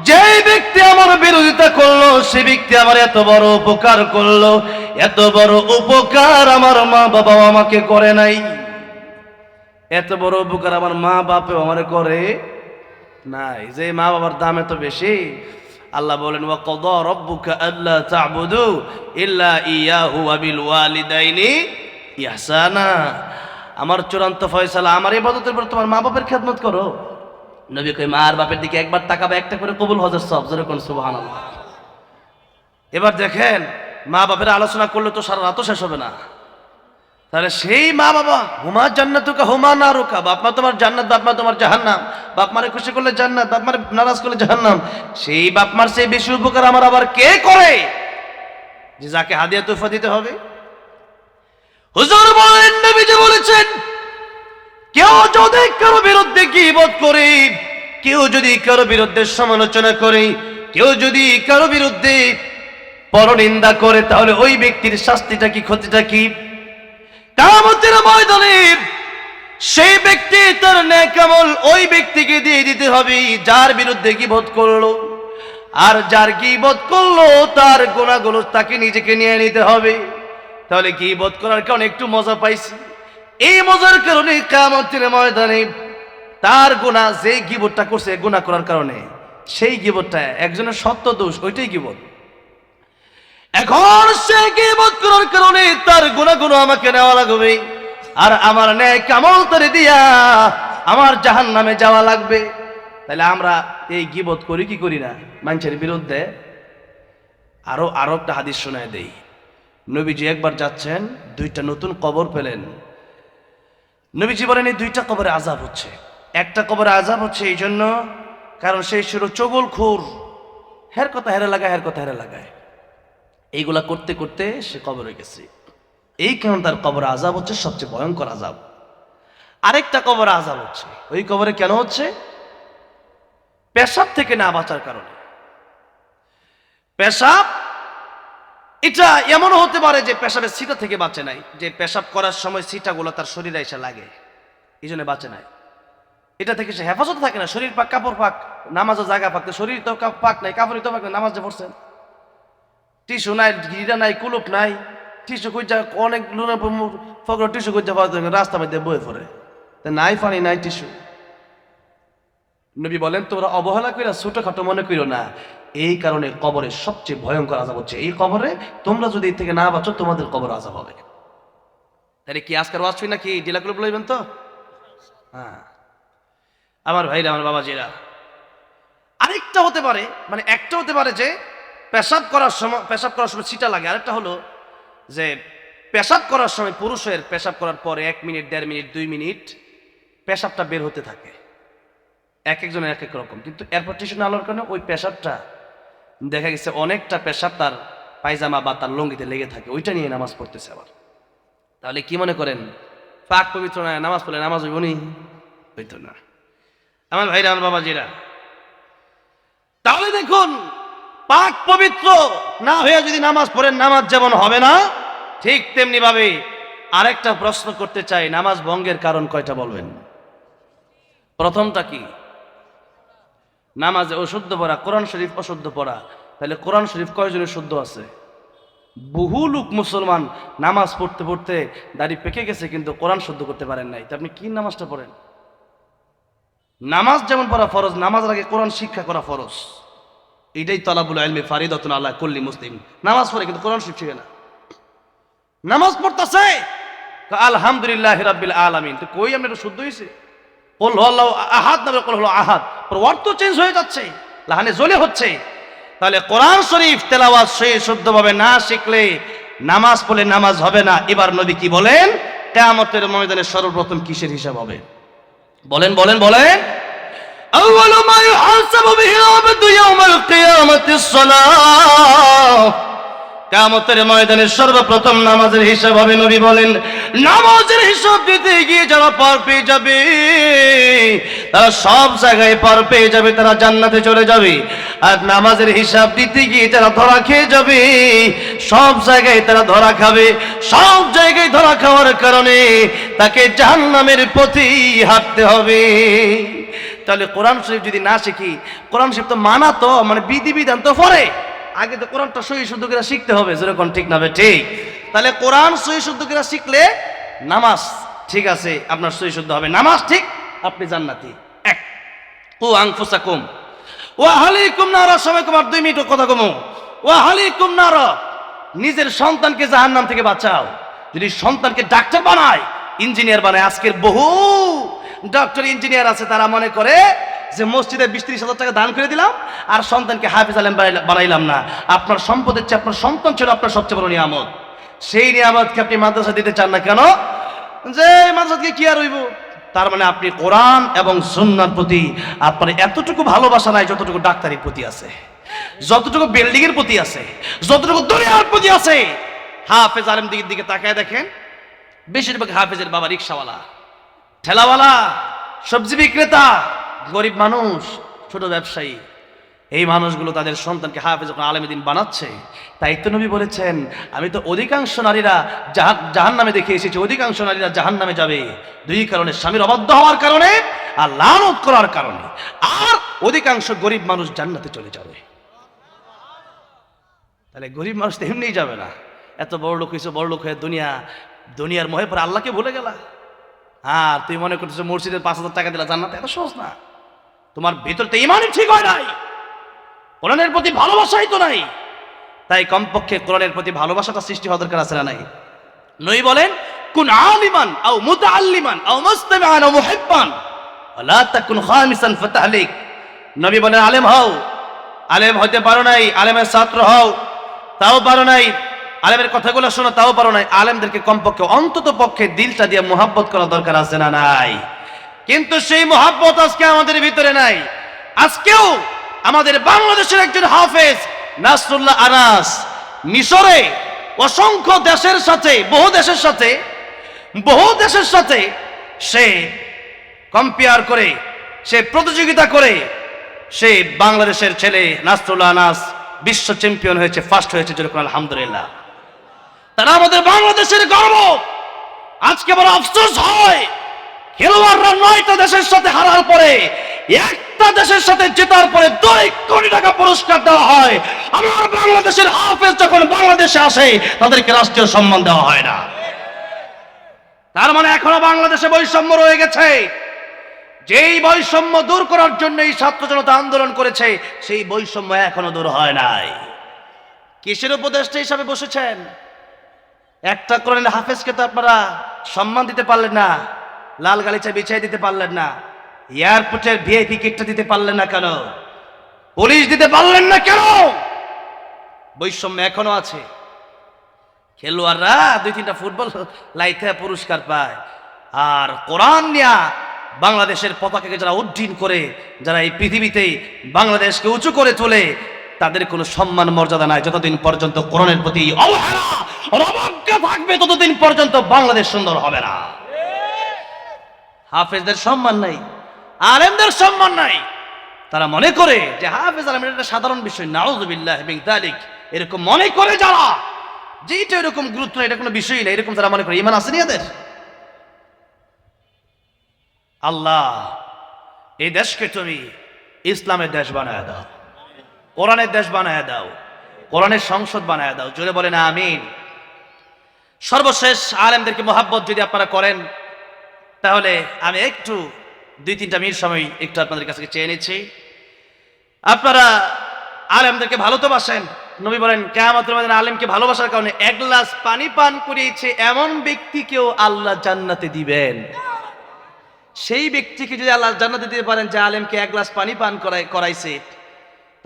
যে ব্যক্তি আমার বিরোধিতা করলো, সে ব্যক্তি আমার এত বড় উপকার করলো, এত বড় উপকার আমার মা বাবা আমাকে করে নাই। এত বড় উপকার আমার মা বাপেও আমার করে নাই। যে মা বাবার দাম এত বেশি, আল্লাহ বলেন, ওয়া ক্বাদা রাব্বুকা আল্লা তা'বুদু ইল্লা ইয়াহু ওয়া বিল ওয়ালিদাইনি ইহসানা। আমার চূড়ান্ত ফয়সালা, আমার ইবাদতের পর তোমার মা বাপের খেদমত করো। নবী কই, মা আর বাপের দিকে একবার তাকাবে, একটা করে কবুল হজের সব, জোরে কোন সুবহানাল্লাহ। এবার দেখেন, মা বাপের আলোচনা করলে তো সারা রাতও শেষ হবে না। তাহলে সেই মা বাবা, হুমা জান্নাতুকা হুমা নারুকা, বাপ মা তোমার জান্নাত, বাপ মা তোমার জাহান্নাম। বাপ মারে খুশি করলে জান্নাত, বাপ মারে নারাজ করলে জাহান্নাম। সেই বাপ মার সেই বেশি উপকার আমার আবার কে করে, যে যাকে হাদিয়া তোহফা দিতে হবে? হুজুর বলেন, নবীজি বলেছেন, কেউ যদি কারো বিরুদ্ধে গীবত করে, কেউ যদি কারো বিরুদ্ধে সমালোচনা করে, কেউ যদি কারো বিরুদ্ধে পরনিন্দা করে, তাহলে ওই ব্যক্তির শাস্তিটা কি, ক্ষতিটা কি? কিয়ামতের ময়দানে সেই ব্যক্তি তার নেক আমল ওই ব্যক্তিকে দিয়ে দিতে হবে যার বিরুদ্ধে গীবত করলো, আর যার গীবত করলো তার গুনাহগুলো তাকে নিজেকে নিয়ে নিতে হবে। তাহলে গীবত করার কারণে একটু মজা পাইছি, এই মজার কারণে কিয়ামতের ময়দানে তার গুনাহ, যে গীবতটা করছে গুনাহ করার কারণে, সেই গীবতটা একজনের সত্য দোষ, ওইটাই গীবত। এখন সে গীবত করার কারণে তার গুনাহগুলো আমাকে নেওয়া লাগবে, আর আমার নেক আমল তারে দিয়া আমার জাহান্নামে যাওয়া লাগবে। তাহলে আমরা এই গীবত করি কি করি না মানুষের বিরুদ্ধে? আরো একটা হাদিস শোনায় দেই। নবীজি একবার যাচ্ছেন, দুইটা নতুন কবর পেলেন। নবীজি বলেন, এই দুইটা কবরে আযাব হচ্ছে। একটা কবরে আযাব হচ্ছে এই জন্য, কারণ সেই ছিল চগলখোর, হের কথা হেরে লাগায়, হের কথা হেরে লাগায়, এইগুলা করতে করতে সে কবরে গেছে। এই কারণে তার কবরে আযাব হচ্ছে সবচেয়ে ভয়ঙ্কর আযাব। আরেকটা কবরে আযাব হচ্ছে, ওই কবরে কেন হচ্ছে? পেশাব থেকে না বাঁচার কারণে। পেশাব এটা এমন হতে পারে যে পেশাবের সিটা থেকে বাঁচে নাই, যে পেশাব করার সময় সিটাগুলো তার শরীরে এসে লাগে, এই জন্য বাঁচে নাই। এটা থেকে সে হেফাজত থাকে না, শরীর পাক, কাপড় পাক, নামাজের জায়গা পাক, শরীর তো পাক নাই, কাপড়ই তো পাক নাই, নামাজ যে পড়ছেন, টিস্যু নাই, গিরা নাই, কুলুপ নাই, টিস্যু কইজা অনেক লুনা ফগর টিস্যু কইজা রাস্তা মধ্যে বয়ে পড়ে, নাই পানি নাই টিস্যু। নবী বলেন, তোমরা অবহেলা কইরা ছোটখাটো মনে কইরো না, এই কারণে কবরে সবচেয়ে ভয়ঙ্কর আযাব হচ্ছে এই কবরে। তোমরা যদি এর থেকে না বাঁচো, তোমাদের কবর আযাব হবে। তাহলে কি আজকের ওয়াজ শুই নাকি ডিলাগুলো বলবেন তো? হ্যাঁ আমার ভাইরা, আমার বাবাজিরা, আরেকটা হতে পারে, মানে একটা হতে পারে যে পেশাব করার সময় ছিটা লাগে। আরেকটা হলো যে পেশাব করার সময় পুরুষের পেশাব করার পরে 1 মিনিট, 1.5 মিনিট, 2 মিনিট পেশাবটা বের হতে থাকে, এক একজনের এক এক রকম। কিন্তু এরপর টিস্যু না আলোর কারণে ওই পেশাবটা দেখা গেছে অনেকটা পেশাব তার পায়জামা বা তার লঙ্গিতে লেগে থাকে, ওইটা নিয়ে নামাজ পড়তেছে আবার। তাহলে কি মনে করেন, পাক পবিত্র না নামাজ পড়লে নামাজ হইব নি? হইতো না। আমার ভাইরা, আমার বাবাজিরা, তাহলে দেখুন, পাক পবিত্র না হয়ে যদি নামাজ পড়েন, নামাজ যেমন হবে না, ঠিক তেমনি ভাবে আরেকটা প্রশ্ন করতে চাই, নামাজ ভঙ্গের কারণ কয়টা বলবেন? প্রথমটা কি? নামাজে অশুদ্ধ পড়া, কোরআন শরীফ অশুদ্ধ পড়া। তাহলে কোরআন শরীফ কয়জনের শুদ্ধ আছে? বহু লোক মুসলমান নামাজ পড়তে পড়তে দাড়ি পেকে গেছে, কিন্তু কোরআন শুদ্ধ করতে পারেন নাই। তা আপনি কি নামাজটা পড়েন? নামাজ যেমন পড়া ফরজ, নামাজের আগে কোরআন শিক্ষা করা ফরজ। এটাই তালাবুল ইলমি ফারিদাতুন আলা কুল্লি মুসলিম। নামাজ পড়ে কিন্তু কোরআন শিখছে না, নামাজ পড়তেছে আলহামদুলিল্লাহ রাব্বিল আলামিন, তো কই আমরা শুদ্ধ হয়েছে? কুল হুয়াল্লাহু আহাদ না কুল হুয়াল্লাহু আহাদ, পর অর্থ চেঞ্জ হয়ে যাচ্ছে, লাহানে জ্বলে হচ্ছে। তাহলে কোরআন শরীফ তেলাওয়াত সেই শুদ্ধভাবে না শিখলে নামাজ পড়লে নামাজ হবে না। এবার নবী কি বলেন? কিয়ামতের ময়দানে সর্বপ্রথম কিসের হিসাব হবে? বলেন বলেন বলেন। আউয়ালু মা ইউহাসাবু বিহি আবদু ইয়াউমাল কিয়ামাতিস সালাহ।
কিয়ামতের ময়দানে সর্বপ্রথম নামাজের হিসাব হবে। নবী বলেন, নামাজের হিসাব দিতে গিয়ে যারা পার পেয়ে যাবে, তারা সব জায়গায় পার পেয়ে যাবে, তারা জান্নাতে চলে যাবে। আর নামাজের হিসাব দিতে গিয়ে যারা ধরা খেয়ে যাবে, সব জায়গায় তারা ধরা খাবে। সব জায়গায় ধরা খাওয়ার কারণে তাকে জাহান্নামের পথে হাঁটতে হবে। তাহলে কোরআন শরীফ যদি না শিখি, কোরআন শরীফ তো মানা তো মানে বিধিবিধান তো পরে, আগে তো কোরআনটা সহি শুদ্ধ করে শিখতে হবে। যেরকম ঠিক না ঠিক? তাহলে কোরআন সহি শুদ্ধ করে শিখলে নামাজ ঠিক আছে, আপনার সহি শুদ্ধ হবে, নামাজ ঠিক, আপনি জান্নাতি। এক, ও আনফুসাকুম ওয়া আহলিকুম নারা, সময় কুমার 2 মিনিট কথা কমো। ওয়া আহলিকুম নারা, নিজের সন্তানকে জাহান্নাম থেকে বাঁচাও। যদি সন্তানকে ডাক্তার বানায়, ইঞ্জিনিয়ার বানায়, আজকের বহু ডক্টর ইঞ্জিনিয়ার আছে, তারা মনে করে যে মসজিদে 20-30 হাজার টাকা দান করে দিলাম আর সন্তানকে হাফিজ আলেম বানাইলাম না। আপনার সম্পদের চেয়ে আপনার সন্তান ছিল আপনার সবচেয়ে বড় নিয়ামত। সেই নিয়ামতকে আপনি মাদ্রাসা দিতে চান না কেন? যে মাদ্রাসাকে কি আর হইব? তার মানে আপনি কোরআন এবং সুন্নাহর প্রতি আপনার এতটুকু ভালোবাসা নাই যতটুকু ডাক্তারির প্রতি আছে, যতটুকু বিল্ডিং এর প্রতি আছে, যতটুকু দুনিয়ার প্রতি আছে। হাফেজ আলেম দিকে তাকায় দেখেন, বেশিরভাগ হাফেজের বাবা রিক্সাওয়ালা, ঠেলাওয়ালা, সবজি বিক্রেতা, গরিব মানুষ, ছোট ব্যবসায়ী। এই মানুষগুলো তাদের সন্তানকে হাফেজ আলেম দ্বীন বানাচ্ছে। তাই তো নবী বলেছেন, আমি তো অধিকাংশ নারীরা জাহান্নামে দেখে এসেছি, অধিকাংশ নারীরা জাহান্নামে যাবে 2 কারণে, স্বামীর অবাধ্য হওয়ার কারণে আর লানত করার কারণে, আর অধিকাংশ গরিব মানুষ জান্নাতে চলে যাবে। তাহলে গরিব মানুষ তো এমনিই যাবে না। এত বড় লোক হয়েছে, বড় লোক হয়ে দুনিয়ার মোহে পরে আল্লাহকে ভুলে গেলা। আর তুই মনে করতেছো মসজিদের 5,000 টাকা দিলা জান্নাতে, এত সহজ না। তোমার ভিতর তো ইমানই ঠিক হয় নাই, কোরআনের প্রতি ভালোবাসাই তো নাই। তাই কমপক্ষে কোরআনের প্রতি ভালোবাসাটা সৃষ্টি হওয়া দরকার আছে না নাই? নবী বলেন, কুন আলিমান আও মুতাআল্লিমান আও মুস্তামিআন আও মুহিব্বান ওয়ালা তাকুন খামিসান ফাতাহলিক। নবী বলেন, আলেম হও, আলেম হতে পারো নাই, আলেমের ছাত্র হও তাও পারো নাই, আলেমের কথাগুলো শোনো তাও পারো নাই। আলেমদেরকে কমপক্ষে অন্তত পক্ষে দিলটা দিয়ে মোহাব্বত করা দরকার আছে না নাই? কিন্তু সেই মোহাব্বত আজকে আমাদের ভিতরে নাই। আজকেও আমাদের বাংলাদেশের একজন হাফেজ নাসরুল্লাহ আনাস মিশরে অসংখ্য দেশের সাথে, বহু দেশের সাথে সে কম্পেয়ার করে, সে প্রতিযোগিতা করে, সে বাংলাদেশের ছেলে নাসরুল্লাহ আনাস বিশ্ব চ্যাম্পিয়ন হয়েছে, ফার্স্ট হয়েছে, যেরকম আলহামদুলিল্লাহ। তারা আমাদের বাংলাদেশের গর্ব। আজকে বড় আফসোস হয়, খেলোয়াড়রা 9টা দেশের সাথে হারার পরে, একটা দেশের সাথে জেতার পরে 2 কোটি টাকা পুরস্কার দেওয়া হয়। আমার বাংলাদেশের হাফেজ যখন বাংলাদেশে আসে, তাদেরকে রাষ্ট্রীয় সম্মান দেওয়া হয় না। তার মানে এখনো বাংলাদেশে বৈষম্য রয়ে গেছে। যেই বৈষম্য দূর করার জন্য এই ছাত্র জনতা আন্দোলন করেছে, সেই বৈষম্য এখনো দূর হয় নাই। কিসের উপদেষ্টা হিসাবে বসেছেন? একটা কোরআনের হাফেজকে তো আপনারা সম্মান দিতে পারলেন না, লাল গালিচা বিছিয়ে দিতে পারলেন না, এয়ারপোর্টের ভিআইপি কিটটা দিতে পারলেন না কেন? পুলিশ দিতে পারলেন না কেন? বৈষম্য এখনো আছে। খেলোয়াড়রা 2-3টা ফুটবল লাইতে পুরস্কার পায়, আর কোরআন নিয়া বাংলাদেশের পতাকাকে যারা উড্ডীন করে, যারা এই পৃথিবীতে বাংলাদেশকে উঁচু করে তোলে, তাদের কোনো সম্মান মর্যাদা নাই। যতদিন পর্যন্ত কোরআনের প্রতি অবহেলা অবজ্ঞা থাকবে, ততদিন পর্যন্ত বাংলাদেশ সুন্দর হবে না। হাফেজদের সম্মান নাই, আলেমদের সম্মান নাই। তারা মনে করে যে হাফেজ আলেম এটা সাধারণ বিষয়, নাউযুবিল্লাহ মিন যালিক। এরকম মনে করে যারা, যে এটা এরকম গুরুত্ব না, এটা কোনো বিষয় না, এরকম যারা মনে করে, ঈমান আসেনি এদের? আল্লাহ এই দেশকে তুমি ইসলামের দেশ বানায় দাও, কোরআনের দেশ বানায় দাও, কোরআনের সংসদ বানায় দাও। জোরে বলেন আমিন। সর্বশেষ, আলেমদেরকে মহাব্বত যদি আপনারা করেন, তাহলে আমি একটু 2-3টা মিনিট সময় একটু আপনাদের কাছে চেয়ে নিচ্ছি। আপনারা আলেমদেরকে ভালো তো বাসেন। নবী বলেন, কিয়ামতের ময়দানে আলেমকে ভালোবাসার কারণে 1 গ্লাস পানি পান করিয়েছে এমন ব্যক্তিকেও আল্লাহ জান্নাতে দিবেন। সেই ব্যক্তিকে যদি আল্লাহ জান্নাতে দিতে পারেন যে আলেমকে 1 গ্লাস পানি পান করাইছে,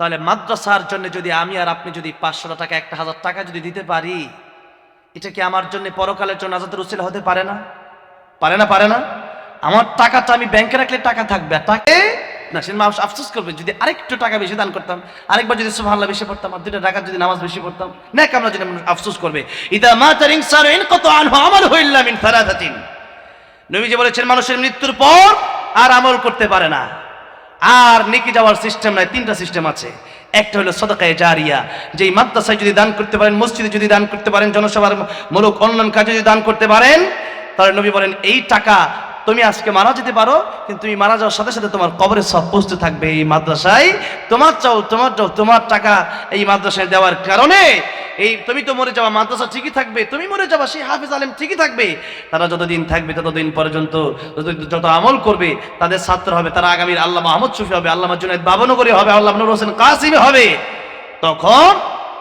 তাহলে মাদ্রাসার জন্য যদি আমি আর আপনি যদি 500 টাকা, 1000 টাকা যদি দিতে পারি, এটা কি আমার জন্য পরকালের জন্য নাজাতের উসিলা হতে পারে না? পারে না? আমার টাকাটা আমি ব্যাংকে রাখলে টাকা থাকবে, তাকে
না, সে মানুষ আফসোস করবে যদি আরেকটু টাকা বেশি দান করতাম, আরেকবার যদি সুবহানাল্লাহ বেশি পড়তাম, আর 2টা রাকাত যদি নামাজ বেশি পড়তাম, নেক আমরা যদি মানুষ আফসোস করবে। ইদা মাতার ইনসানু ইনকাতা আনহু আমালুহু ইল্লা মিন সালাসাতিন। নবীজি বলেছেন মানুষের মৃত্যুর পর আর আমল করতে পারে না, আর নেকি যাওয়ার সিস্টেম নাই। 3টা সিস্টেম আছে। একটা হলো সাদাকায়ে জারিয়া, যেই মাদ্রাসায় যদি দান করতে পারেন, মসজিদে যদি দান করতে পারেন, জনসভার মূলক অন্যান্য কাজে যদি দান করতে পারেন, তাহলে নবী বলেন এই টাকা তুমি আজকে মারা যেতে পারো, কিন্তু তুমি মারা যাওয়ার সাথে সাথে তোমার কবরে সব পৌঁছতে থাকবে এই মাদ্রাসায়। তোমার টাকা এই মাদ্রাসায় দেওয়ার কারণে এই তুমি তো মরে যাওয়া, মাদ্রাসা ঠিকই থাকবে, তুমি মরে যাওয়া, সেই হাফেজ আলেম ঠিকই থাকবে। তারা যতদিন থাকবে ততদিন পর্যন্ত যত আমল করবে তাদের ছাত্র হবে, তারা আগামীর আল্লামা আহমদ শফি হবে, আল্লামা জুনায়েদ বাবনগরী হবে, আল্লামা নূর হোসেন কাসিমি হবে। তখন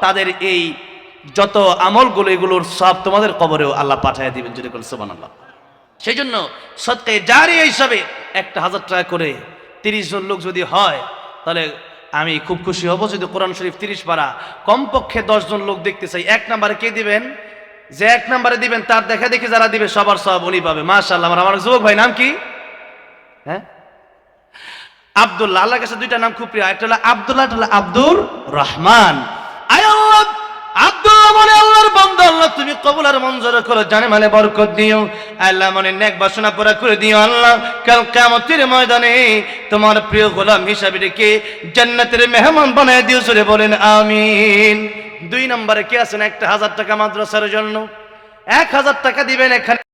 তাদের এই যত আমলগুলো এগুলোর সব তোমাদের কবরেও আল্লাহ পাঠিয়ে দিবেন, যদি কোন সুবহানাল্লাহ। সেই জন্য সদকায়ে জারিয়া হিসাবে 1000 টাকা করে 30 জন লোক যদি হয়, তাহলে আমি খুব খুশি হব। যদি কোরআন শরীফ 30 পারা কমপক্ষে 10 জন লোক দেখতে চাই। 1 নম্বরে কে দিবেন? যে 1 নম্বরে দিবেন তার দেখা দেখি যারা দিবে সবার সব উনি পাবে। মাশাআল্লাহ। আমার যুবক ভাই নাম কি? হ্যাঁ, আব্দুল্লাহ। আল্লাহর কাছে 2টা নাম খুব প্রিয়, একটা হলো আব্দুল্লাহ, একটা হলো আব্দুর রহমান। আয় আল্লাহ, আব্দুল্লাহ মানে আল্লাহর বান্দা, আল্লাহ তুমি কবুল আর মঞ্জুর করো, জানে মানে বরকত দিও, আল্লাহ মানে নেক বাসনা পুরা করে দিও। আল্লাহ কাল কিয়ামতের ময়দানে তোমার প্রিয় গোলাম হিসাবে রেখে জান্নাতের মেহমান বানায় দিও, জোরে বলেন আমিন। 2 নম্বরে কে আছেন 1000 টাকা মাদ্রাসার জন্য? 1000 টাকা দিবেন এখানে।